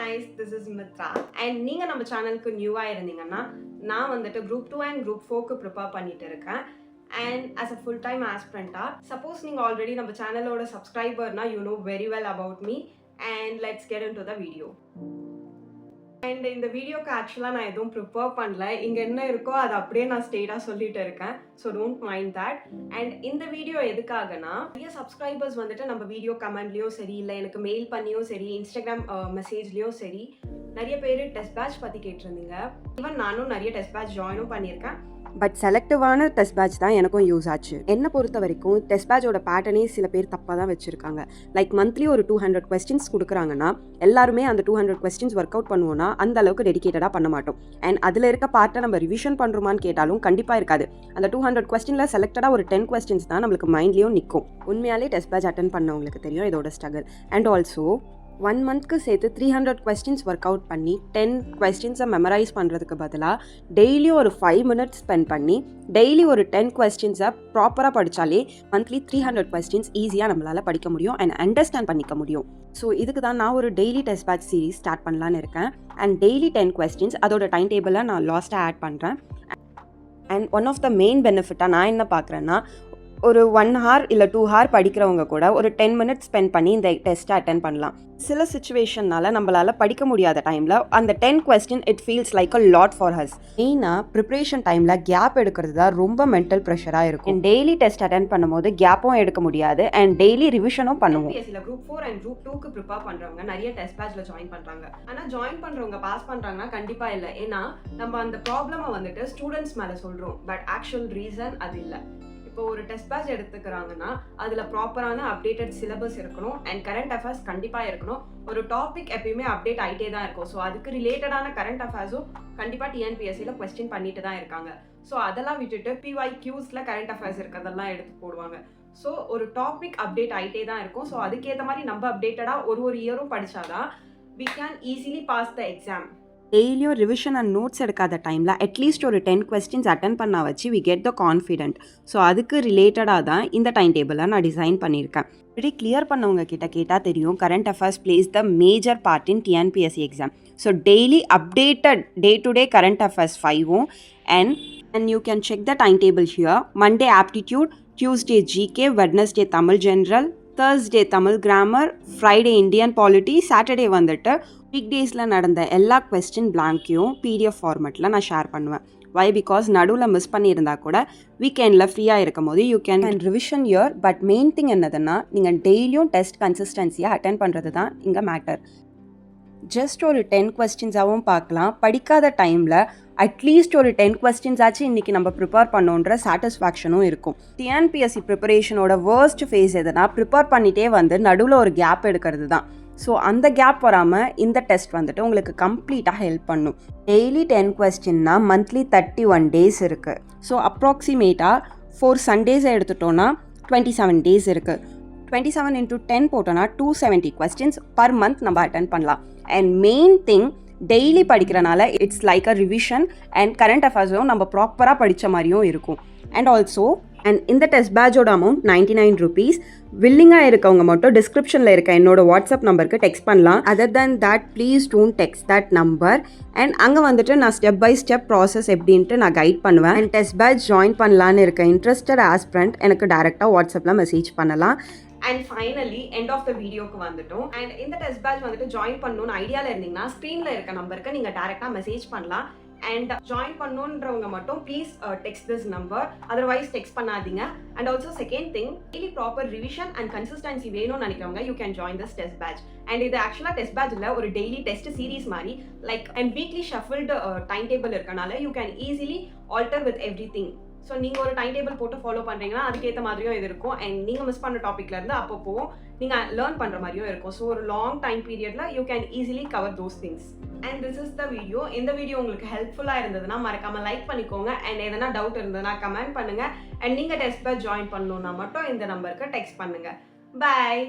guys, this is Mitra and நீங்க நம்ம சேனலுக்கு நியூவா இருந்தீங்கன்னா நான் வந்துட்டு group 2 and group 4 க்கு prepare பண்ணிட்டு இருக்கேன் and as a full time aspirant suppose நீங்க already நம்ம சேனலோட subscriber na you know very well about me and let's get into the video. And இந்த வீடியோக்கு ஆக்சுவலாக நான் எதுவும் ப்ரிப்பேர் பண்ணல, இங்கே என்ன இருக்கோ அதை அப்படியே நான் ஸ்டேட்டாக சொல்லிட்டு இருக்கேன். So don't mind that. And இந்த வீடியோ எதுக்காகனா நிறைய சப்ஸ்கிரைபர்ஸ் வந்துட்டு நம்ம வீடியோ கமெண்ட்லேயும் சரி, இல்லை எனக்கு மெயில் பண்ணியும் சரி, இன்ஸ்டாகிராம் மெசேஜ்லேயும் சரி நிறைய பேர் டெஸ்ட் பேட்ச் பற்றி கேட்டிருந்தீங்க. ஈவன் நானும் நிறைய டெஸ்ட் பேட்ச் ஜாயினும் பண்ணியிருக்கேன். பட் செலக்டிவான டெஸ்ட் பேட்ச் தான் எனக்கும் யூஸ் ஆச்சு. என்னை பொறுத்த வரைக்கும் டெஸ்ட் பேட்சோட பேட்டர்னே சில பேர் தப்பாக தான் வச்சுருக்காங்க. லைக் மந்த்லி ஒரு 200 கொஸ்டின்ஸ் கொடுக்குறாங்கன்னா எல்லாருமே அந்த 200 கொஸ்டின்ஸ் ஒர்க் அவுட் பண்ணுவோன்னா அந்த அளவுக்கு டெடிகேட்டடாக பண்ண மாட்டோம். அண்ட் அதில் இருக்க பார்ட்டை நம்ம ரிவிஷன் பண்ணுறோமான்னு கேட்டாலும் கண்டிப்பாக இருக்காது. அந்த 200 கொஸ்டினில் செலக்டடாக ஒரு 10 கொஸ்டின்ஸ் தான் நம்மளுக்கு மைண்ட்லேயும் நிற்கும். உண்மையாலே டெஸ்ட் பேட்ச் அட்டன் பண்ணவங்களுக்கு தெரியும் இதோட ஸ்ட்ரகிள். அண்ட் ஆல்சோ 1 மந்த்க்கு சேர்த்து 300 கொஸ்டின்ஸ் ஒர்க் அவுட் பண்ணி 10 கொஸ்டின்ஸை மெமரைஸ் பண்ணுறதுக்கு பதிலாக டெய்லி ஒரு 5 மினிட்ஸ் ஸ்பெண்ட் பண்ணி டெய்லி ஒரு 10 கொஸ்டின்ஸை ப்ராப்பராக படித்தாலே மந்த்லி 300 கொஸ்டின்ஸ் ஈஸியாக நம்மளால் படிக்க முடியும் அண்ட் அண்டர்ஸ்டாண்ட் பண்ணிக்க முடியும். ஸோ இதுக்கு தான் நான் ஒரு daily test batch series start பண்ணலான்னு இருக்கேன். அண்ட் டெய்லி 10 கொஸ்டின்ஸ் அதோட டைம் டேபிளில் நான் லாஸ்ட்டாக ஆட் பண்ணுறேன். And one of the main பெனிஃபிட்டாக நான் என்ன பார்க்குறேன்னா, ஒரு 1 hour இல்லை 2 hour படிக்கிறவங்க கூட ஒரு 10 மினிட்ஸ் ஸ்பெண்ட் பண்ணி இந்த டெஸ்ட்டை அட்டென்ட் பண்ணலாம். சில சுச்சுவேஷன்னால நம்மளால் படிக்க முடியாத டைமில் அந்த 10 question it feels like a lot for has. மெயினாக ப்ரிப்ரேஷன் டைமில் கேப் எடுக்கிறது தான் ரொம்ப மென்டல் ப்ரெஷராக இருக்கும். டெய்லி டெஸ்ட் அட்டென்ட் பண்ணும்போது கேப்பும் எடுக்க முடியாது அண்ட் டெய்லி ரிவிஷனும் பண்ணுவோம். சில குரூப் 4 அண்ட் குரூப் 2க்கு ப்ரிப்பேர் பண்ணுறவங்க நிறைய டெஸ்ட் பேட்ச்ல ஜாயின் பண்ணுறாங்க. ஆனால் ஜாயின் பண்ணுறவங்க பாஸ் பண்ணுறாங்கன்னா கண்டிப்பாக இல்லை. ஏன்னா நம்ம அந்த ப்ராப்ளமை வந்துட்டு ஸ்டூடெண்ட்ஸ் மேலே சொல்கிறோம், பட் ஆக்சுவல் ரீசன் அது இல்லை. இப்போ ஒரு டெஸ்ட் பேட்ச் எடுத்துக்கிறாங்கன்னா அதில் ப்ராப்பரான அப்டேட்டட் சிலபஸ் இருக்கணும் அண்ட் கரண்ட் அஃபேர்ஸ் கண்டிப்பாக இருக்கணும். ஒரு டாபிக் எப்பயுமே அப்டேட் ஆகிட்டே தான் இருக்கும். ஸோ அதுக்கு ரிலேட்டடான கரண்ட் அஃபேர்ஸும் கண்டிப்பாக டிஎன்பிஎஸ்சியில் கொஸ்டின் பண்ணிட்டு தான் இருக்காங்க. ஸோ அதெல்லாம் விட்டுட்டு PYQஸில் கரண்ட் அஃபேர்ஸ் இருக்கிறதெல்லாம் எடுத்து போடுவாங்க. ஸோ ஒரு டாபிக் அப்டேட் ஆகிட்டே தான் இருக்கும். ஸோ அதுக்கேற்ற மாதிரி நம்ம அப்டேட்டடாக ஒரு இயரும் படித்தாதான் we can easily pass the exam. டெய்லியும் ரிவிஷன் அண்ட் நோட்ஸ் எடுக்காத டைமில் அட்லீஸ்ட் ஒரு 10 கொஸ்டின்ஸ் அட்டன் பண்ண வச்சு we get the confident. So அதுக்கு ரிலேட்டடாக தான் இந்த டைம் டேபிளை நான் டிசைன் பண்ணியிருக்கேன். இப்படி கிளியர் பண்ணவங்க கிட்ட கேட்டால் தெரியும் current affairs place the major part in TNPSC exam. So daily updated day to day current affairs 5 and you can check the timetable here. Monday aptitude, Tuesday GK, Wednesday Tamil general, Thursday Tamil grammar, Friday Indian polity, Saturday வந்துட்டு week டேஸில் நடந்த எல்லா question பிளாங்கையும் PDF ஃபார்மெட்டில் நான் share பண்ணுவேன். வை? Because நடுவில் miss பண்ணியிருந்தா கூட வீக்கெண்டில் ஃப்ரீயாக இருக்கும் போது you can revision year. But main thing என்னதுன்னா நீங்கள் டெய்லியும் டெஸ்ட் கன்சிஸ்டன்சியாக அட்டென்ட் பண்ணுறது தான் இங்கே மேட்டர். ஜஸ்ட் ஒரு 10 கொஸ்டின்ஸாகவும் பார்க்கலாம். படிக்காத டைமில் அட்லீஸ்ட் ஒரு 10 கொஸ்டின்ஸ் ஆச்சு இன்றைக்கி நம்ம ப்ரிப்பேர் பண்ணோன்ற சாட்டிஸ்ஃபேக்ஷனும் இருக்கும். TNPSC ப்ரிப்பரேஷனோட வேர்ஸ்ட் ஃபேஸ் எதுனா ப்ரிப்பேர் பண்ணிகிட்டே வந்து நடுவில் ஒரு கேப் எடுக்கிறது தான். ஸோ அந்த கேப் வராமல் இந்த டெஸ்ட் வந்துட்டு உங்களுக்கு கம்ப்ளீட்டாக ஹெல்ப் பண்ணும். டெய்லி 10 கொஸ்டின்னா மந்த்லி 31 டேஸ் இருக்குது. ஸோ அப்ராக்சிமேட்டாக 4 சண்டேஸை எடுத்துட்டோன்னா 27 டேஸ் இருக்குது. 27 into 10 போட்டோன்னா 270 கொஸ்டின்ஸ் பர் மந்த் நம்ம அட்டென்ட் பண்ணலாம். அண்ட் மெயின் திங், டெய்லி படிக்கிறனால it's like a revision and current அஃபேர்ஸும் நம்ம ப்ராப்பராக படித்த மாதிரியும் இருக்கும். அண்ட் ஆல்சோ இந்த டெஸ்ட் பேட்சோட அமௌண்ட் 99 rupees. வில்லிங்காக இருக்கவங்க மட்டும் டிஸ்கிரிப்ஷனில் இருக்க என்னோட வாட்ஸ்அப் நம்பருக்கு டெக்ஸ்ட் பண்ணலாம். Other than that please don't text that number. And அங்கே வந்துட்டு நான் ஸ்டெப் பை ஸ்டெப் ப்ராசஸ் எப்படின்ட்டு நான் கைட் பண்ணுவேன். அண்ட் டெஸ்ட் பேட்ச் ஜாயின் பண்ணலான்னு இருக்க இன்ட்ரெஸ்டட் ஆஸ்பிரண்ட் எனக்கு டேரெக்டாக வாட்ஸ்அப்பில் மெசேஜ் பண்ணலாம். And finally end of the வீடியோக்கு வந்துட்டோம். அண்ட் இந்த டெஸ்ட் பேட்ச் வந்துட்டு ஜாயின் பண்ணணும்னு ஐடியாவில் இருந்தீங்கன்னா ஸ்க்ரீனில் இருக்க நம்பருக்கு நீங்கள் டேரெக்டாக மெசேஜ் பண்ணலாம். அண்ட் ஜாயின் பண்ணணுன்றவங்க மட்டும் please text this number, otherwise text பண்ணாதீங்க. And also second thing, daily proper revision and consistency வேணும்னு நினைக்கிறவங்க you can join this test batch. And இது ஆக்சுவலாக டெஸ்ட் பேட்சில் ஒரு டெய்லி டெஸ்ட் சீரீஸ் மாதிரி like and weekly shuffled time table இருக்கனால you can easily alter with everything. So நீங்கள் ஒரு டைம் டேபிள் போட்டு ஃபாலோ பண்ணுறீங்கன்னா அதுக்கேற்ற மாதிரியும் இது இருக்கும். அண்ட் நீங்கள் மிஸ் பண்ண டாப்பிக்லேருந்து அப்பப்போ நீங்கள் லேர்ன் பண்ணுற மாதிரியும் இருக்கும். ஸோ ஒரு லாங் டைம் பீரியடில் you can easily cover those things. And this is the video. இந்த வீடியோ உங்களுக்கு ஹெல்ப்ஃபுல்லாக இருந்ததுன்னா மறக்காமல் லைக் பண்ணிக்கோங்க. அண்ட் எதனா டவுட் இருந்ததுன்னா கமெண்ட் பண்ணுங்கள். அண்ட் நீங்கள் டெஸ்ட் பேட்ச் ஜாயின் பண்ணணுன்னா மட்டும் இந்த நம்பருக்கு டெக்ஸ்ட் பண்ணுங்கள். பாய்.